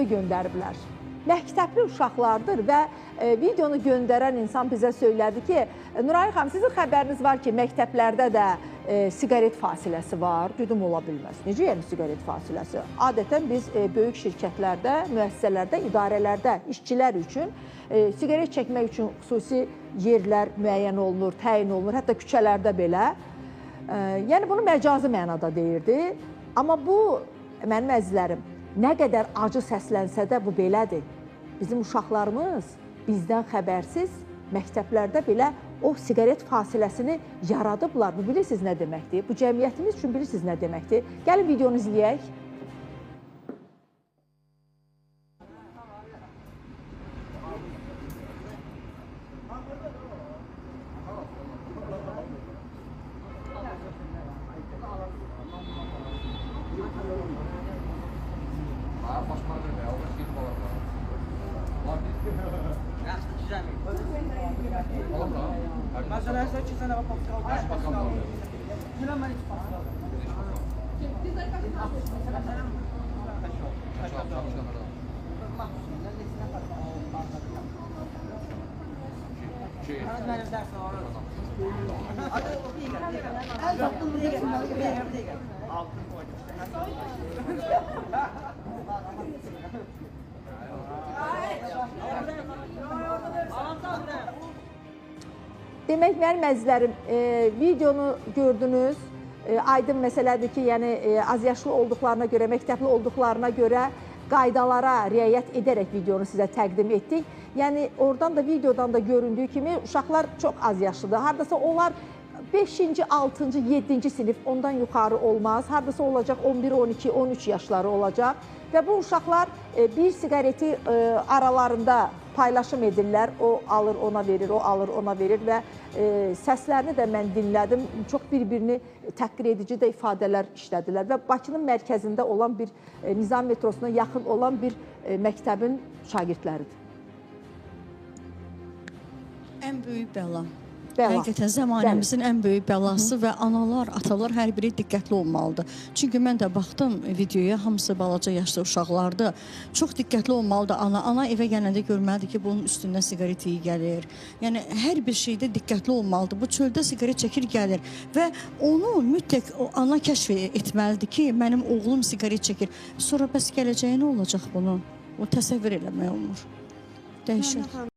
video göndəriblər. Məktəbli uşaqlardır və videonu göndərən insan bizə söylədi ki, Nuray xanım, sizin xəbəriniz var ki, məktəblərdə də siqaret fasiləsi var. Dedim, ola bilməz. Necə yəni siqaret fasiləsi? Adətən biz böyük şirkətlərdə, müəssisələrdə, idarələrdə işçilər üçün siqaret çəkmək üçün xüsusi yerlər müəyyən olunur, təyin olunur, hətta küçələrdə belə. Yəni bunu məcazi mənada deyirdi. Amma bu, mənim əzizlərim, nə qədər acı səslənsə də bu belədir. Bizim uşaqlarımız bizdən xəbərsiz məktəblərdə belə o siqaret fasiləsini yaradıblar. Bu bilirsiniz nə deməkdir? Bu cəmiyyətimiz üçün bilirsiniz nə deməkdir? Gəlin videonu izləyək. Mesela essa aqui você leva para ficar o Demək, mənim əzizlərim, videonu gördünüz, aydın məsələdir ki, yəni azyaşlı olduqlarına görə, məktəbli olduqlarına görə qaydalara riayət edərək videonu sizə təqdim etdik. Yəni, oradan da, videodan da göründüyü kimi uşaqlar çox az yaşlıdır. Hardasa onlar 5-ci, 6-cı, 7-ci sinif ondan yuxarı olmaz. Hardasa olacaq 11, 12, 13 yaşları olacaq. Və bu uşaqlar bir siqareti aralarında paylaşım edirlər. O alır, ona verir, o alır, ona verir və səslərini də mən dinlədim. Çox bir-birini təhqir edici də ifadələr işlədilər və Bakının mərkəzində olan bir Nizam metrosuna yaxın olan bir məktəbin şagirdləridir. Ən böyük bəla. Həqiqətən zəmanəmizin ən böyük bəlası və analar, atalar hər biri diqqətli olmalıdır. Çünki mən də baxdım videoya, hamısı balaca yaşlı uşaqlardır. Çox diqqətli olmalıdır ana. Ana evə gələndə görməlidir ki, bunun üstündən siqaret iyi gəlir. Yəni, hər bir şeydə diqqətli olmalıdır. Bu çöldə siqaret çəkir, gəlir. Və onu mütləq o ana kəşf etməlidir ki, mənim oğlum siqaret çəkir. Sonra bəs gələcəyi nə olacaq bunun? O təsəvvür eləmək olmur. Dəyişir.